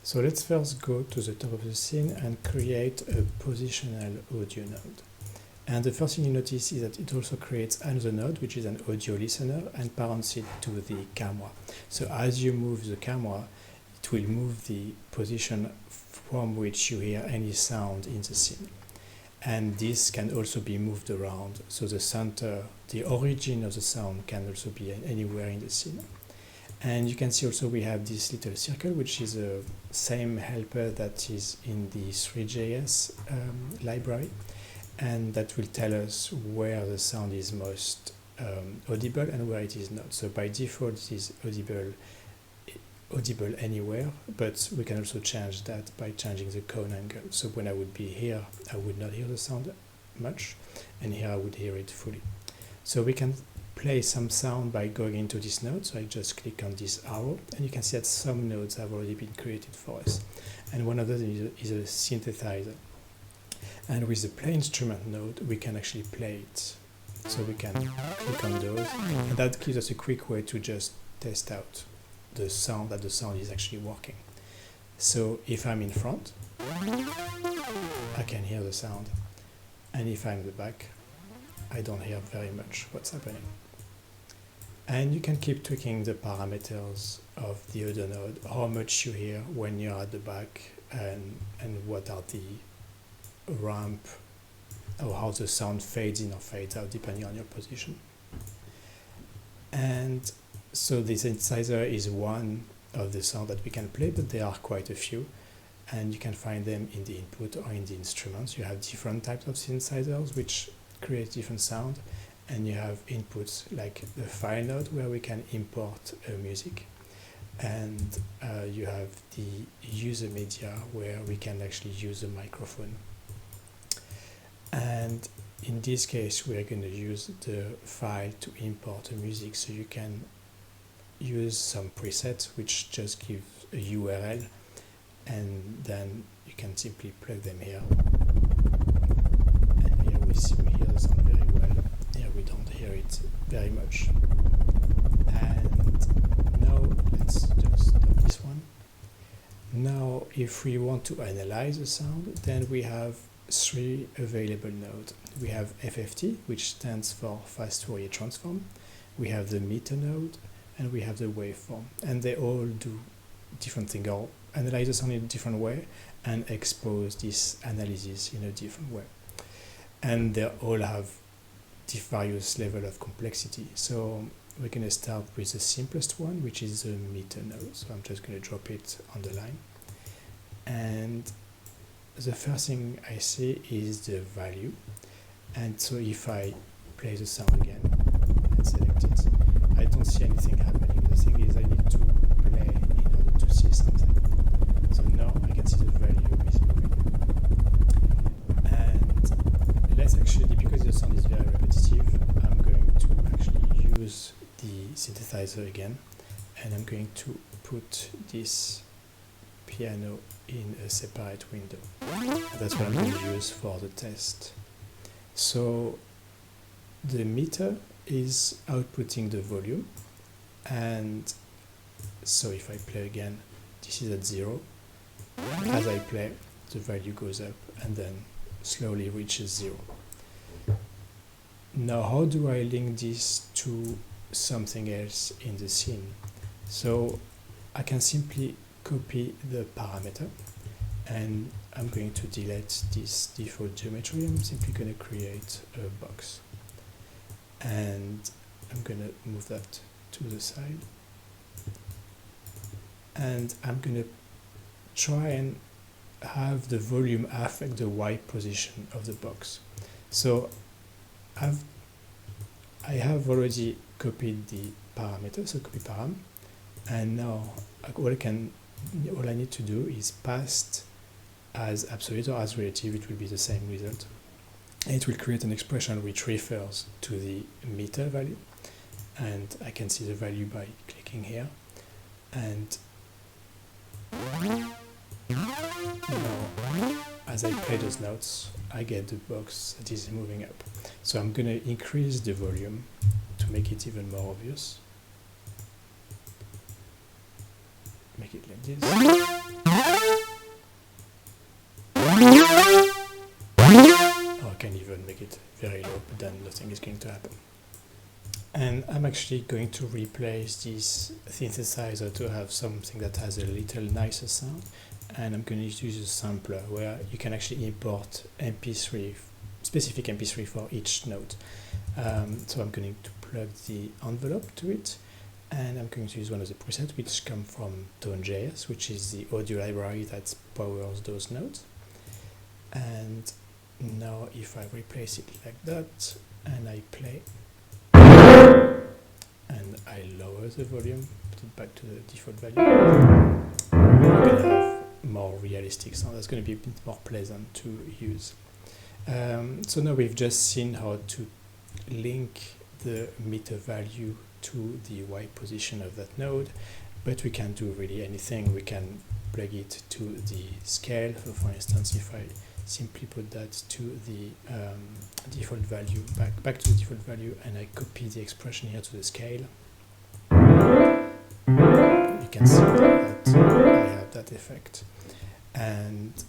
So let's first go to the top of the scene and create a positional audio node. And the first thing you notice is that it also creates another node, which is an audio listener, and parents it to the camera. So as you move the camera, it will move the position from which you hear any sound in the scene. And this can also be moved around, so the center, the origin of the sound can also be anywhere in the scene. And you can see also we have this little circle, which is the same helper that is in the 3JS library, and that will tell us where the sound is most audible and where it is not. So by default it is audible anywhere, but we can also change that by changing the cone angle. So when I would be here, I would not hear the sound much, and here I would hear it fully. So we can play some sound by going into this node. So I just click on this arrow, and you can see that some nodes have already been created for us. And one of them is a synthesizer. And with the play instrument node, we can actually play it. So we can click on those, and that gives us a quick way to just test out the sound, that the sound is actually working. So if I'm in front, I can hear the sound. And if I'm in the back, I don't hear very much what's happening. And you can keep tweaking the parameters of the audio node, how much you hear when you're at the back, and what are the ramp, or how the sound fades in or fades out depending on your position. And so the synthesizer is one of the sound that we can play, but there are quite a few, and you can find them in the input or in the instruments. You have different types of synthesizers which create different sound, and you have inputs like the file node where we can import music, and you have the user media where we can actually use a microphone. And in this case we are going to use the file to import the music, so you can use some presets which just give a URL, and then you can simply plug them here. And here we hear the sound very well. Here we don't hear it very much. And now let's just stop this one. Now if we want to analyze the sound, then we have three available nodes. We have FFT, which stands for fast Fourier transform. We have the meter node, and we have the waveform, and they all do different things, or analyze the sound in a different way and expose this analysis in a different way. And they all have various level of complexity. So we're going to start with the simplest one, which is the meter node. So I'm just going to drop it on the line. And the first thing I see is the value. And so if I play the sound again and select it, I don't see anything happening. The thing is I need to play in order to see something. So now I can see the value is moving. And let's actually, because the sound is very repetitive, I'm going to actually use the synthesizer again, and I'm going to put this piano in a separate window. And that's what I'm going to use for the test. So the meter is outputting the volume, and so if I play again, this is at 0. As I play, the value goes up and then slowly reaches 0. Now how do I link this to something else in the scene? So I can simply copy the parameter, and I'm going to delete this default geometry. I'm simply going to create a box, and I'm going to move that to the side, and I'm going to try and have the volume affect the Y position of the box. So I have already copied the parameter, so copy param, and now all I need to do is pass as absolute or as relative. It will be the same result. And it will create an expression which refers to the meter value, and I can see the value by clicking here. And now, as I play those notes, I get the box that is moving up. So I'm going to increase the volume to make it even more obvious. Make it like this. thing is going to happen. And I'm actually going to replace this synthesizer to have something that has a little nicer sound. And I'm going to use a sampler where you can actually import MP3, specific MP3 for each note. So I'm going to plug the envelope to it, and I'm going to use one of the presets which come from Tone.js, which is the audio library that powers those notes. And now if I replace it like that, and I play, and I lower the volume, put it back to the default value, we're going to have more realistic sound. That's going to be a bit more pleasant to use. So now we've just seen how to link the meter value to the Y position of that node, but we can do really anything. We can plug it to the scale. So for instance, if I simply put that to the default value, back to the default value, and I copy the expression here to the scale, you can see that I have that effect. And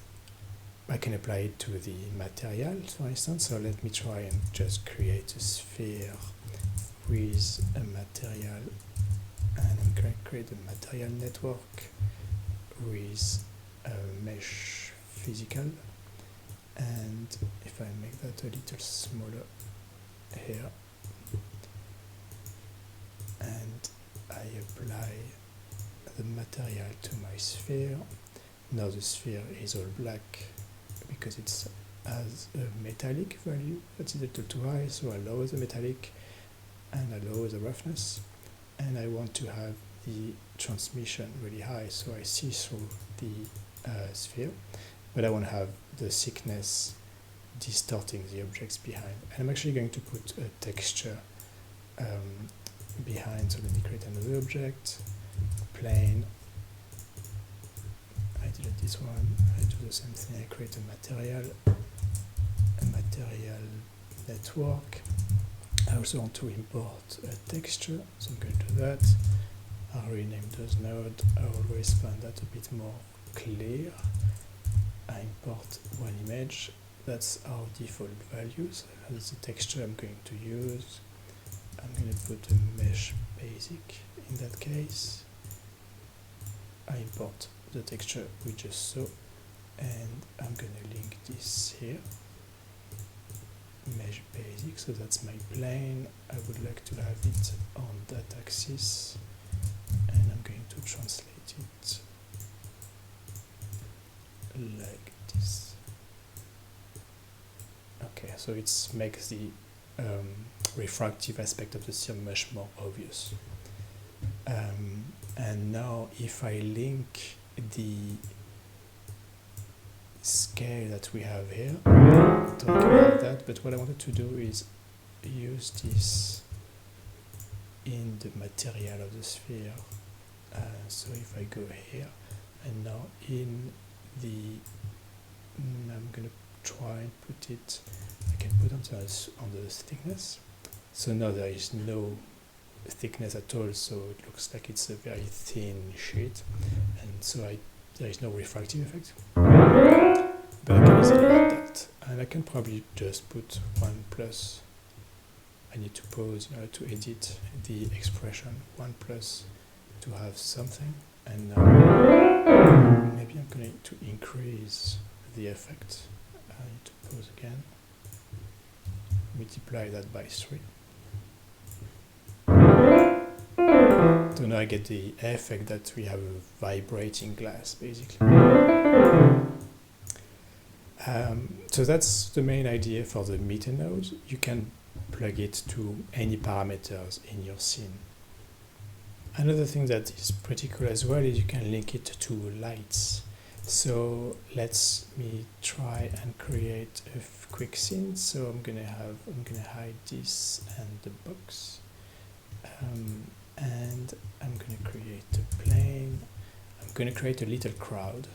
I can apply it to the material, for instance. So let me try and just create a sphere with a material, and I'm going to create a material network with a mesh physical. And if I make that a little smaller here, and I apply the material to my sphere, now the sphere is all black because it has a metallic value that's a little too high, so I lower the metallic and I lower the roughness, and I want to have the transmission really high so I see through the sphere, but I want to have the thickness distorting the objects behind. And I'm actually going to put a texture behind, so let me create another object, plane, I delete this one, I do the same thing, I create a material network. I also want to import a texture, so I'm going to do that. I'll rename those node, I always find that a bit more clear. I import one image, that's our default values, that's the texture I'm going to use. I'm going to put a mesh basic in that case. I import the texture we just saw, and I'm going to link this here, mesh basic, so that's my plane. I would like to have it on that axis, and I'm going to translate it like this. Okay, so it makes the refractive aspect of the sphere much more obvious. And now if I link the scale that we have here, I'm talking about that, but what I wanted to do is use this in the material of the sphere. So if I go here, and now in the, I'm going to try and put it, I can put on the thickness. So now there is no thickness at all, so it looks like it's a very thin sheet, and so there is no refractive effect. But I can easily add that, and I can probably just put 1 plus, I need to pause to edit the expression, 1 plus to have something, and now maybe I'm going to increase the effect. I need to pause again, multiply that by 3. So now I get the effect that we have a vibrating glass, basically. So that's the main idea for the meter node. You can plug it to any parameters in your scene. Another thing that is pretty cool as well is you can link it to lights. So let me try and create a quick scene. So I'm gonna hide this and the box. And I'm going to create a plane. I'm going to create a little crowd.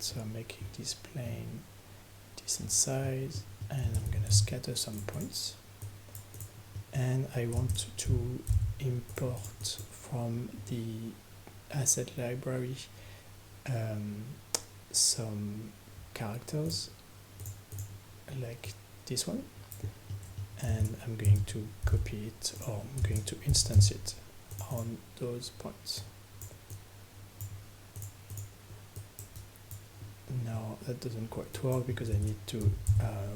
So I'm making this plane decent size, and I'm going to scatter some points. And I want to import from the asset library some characters like this one. and I'm going to copy it, or I'm going to instance it on those points. Now that doesn't quite work because I need to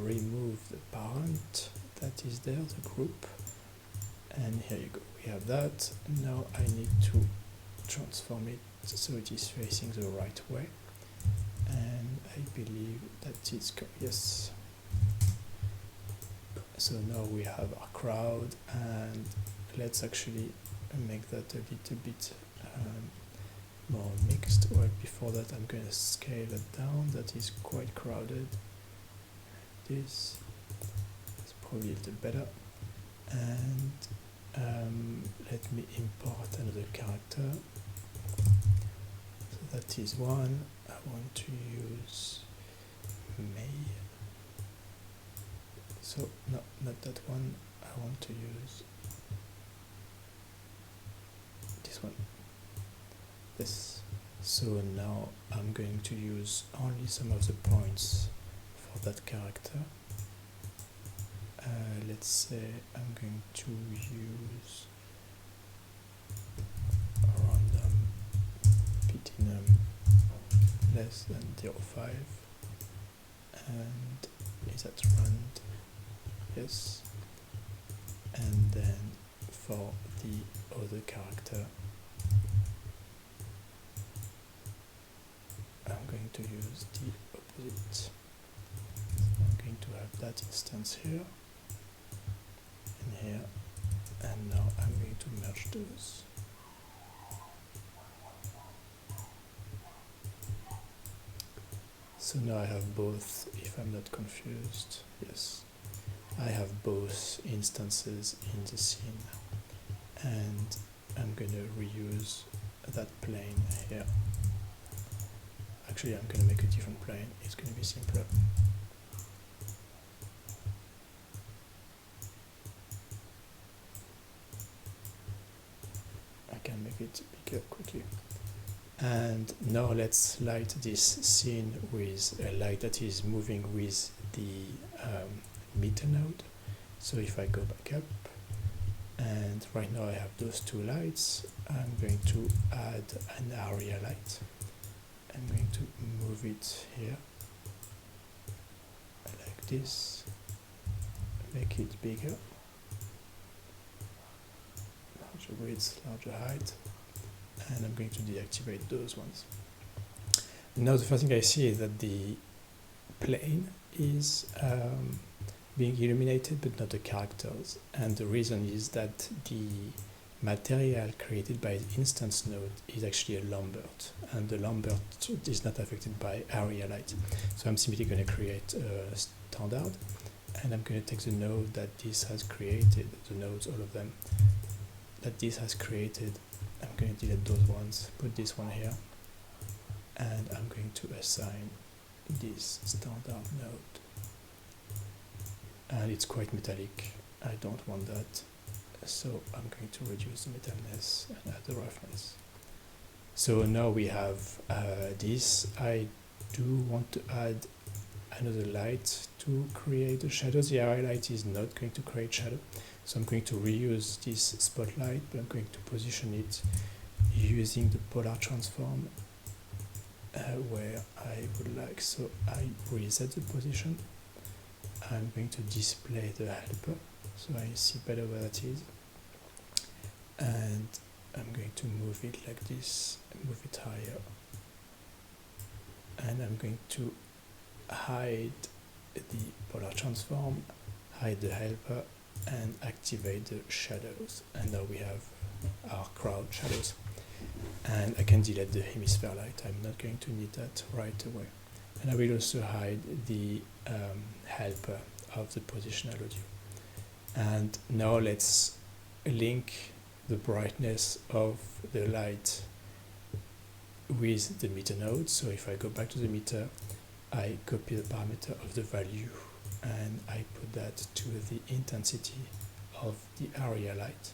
remove the parent that is there, the group, and here you go, we have that. Now I need to transform it so it is facing the right way, and I believe that it's yes. So now we have our crowd, and let's actually make that a little bit more mixed. Well, before that I'm going to scale it down, that is quite crowded. This is probably a little better, and let me import another character. So that is one. I want to use May. So no, not that one. I want to use this one. This. So now I'm going to use only some of the points for that character. Let's say I'm going to use a random ptinum less than 0.5, and is that rand? Yes. And then for the other character, I'm going to use the opposite. So I'm going to have that instance here and here, and now I'm going to merge those. So now I have both, if I'm not confused, yes, I have both instances in the scene, and I'm going to reuse that plane here. Actually, I'm going to make a different plane, it's going to be simpler. I can make it bigger quickly. And now let's light this scene with a light that is moving with the meter node. So if I go back up, and right now I have those two lights, I'm going to add an area light. I'm going to move it here, like this, make it bigger, larger width, larger height, and I'm going to deactivate those ones. Now the first thing I see is that the plane is being illuminated but not the characters, and the reason is that the material created by the instance node is actually a Lambert, and the Lambert is not affected by area light. So I'm simply going to create a standard, and I'm going to take the node that this has created, the nodes, all of them, that this has created. I'm going to delete those ones, put this one here, and I'm going to assign this standard node. And it's quite metallic, I don't want that. So I'm going to reduce the metalness and add the roughness. So now we have this. I do want to add another light to create the shadows. The area light is not going to create shadow, so I'm going to reuse this spotlight, but I'm going to position it using the polar transform where I would like. So I reset the position. I'm going to display the helper so I see better where that is, and I'm going to move it like this, move it higher, and I'm going to hide the polar transform, hide the helper, and activate the shadows. And now we have our crowd shadows, and I can delete the hemisphere light. I'm not going to need that right away. And I will also hide the helper of the positional audio. And now let's link the brightness of the light with the meter node. So if I go back to the meter, I copy the parameter of the value and I put that to the intensity of the area light.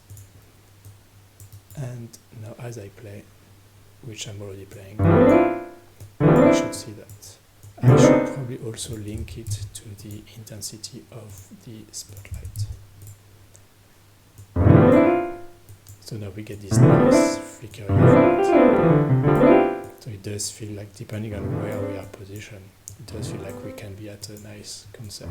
And now as I play, which I'm already playing, I should see that. I should probably also link it to the intensity of the spotlight. So now we get this nice flickering effect. So it does feel like, depending on where we are positioned, it does feel like we can be at a nice concert.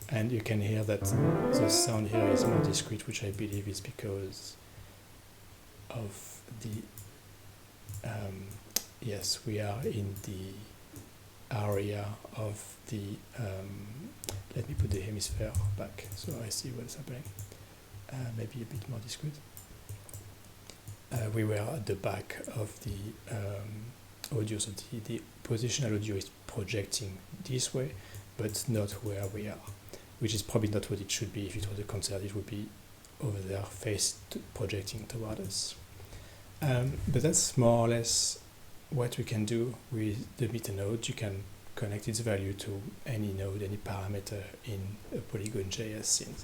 And you can hear that the sound here is more discreet, which I believe is because of the yes, we are in the area of the let me put the hemisphere back so I see what's happening. Maybe a bit more discreet. We were at the back of the audio, so the positional audio is projecting this way, but not where we are, which is probably not what it should be. If it was a concert, it would be over there, projecting toward us. But that's more or less what we can do with the meter node. You can connect its value to any node, any parameter in a Polygon.js scene.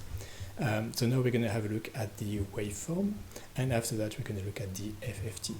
So now we're going to have a look at the waveform, and after that we're going to look at the FFT.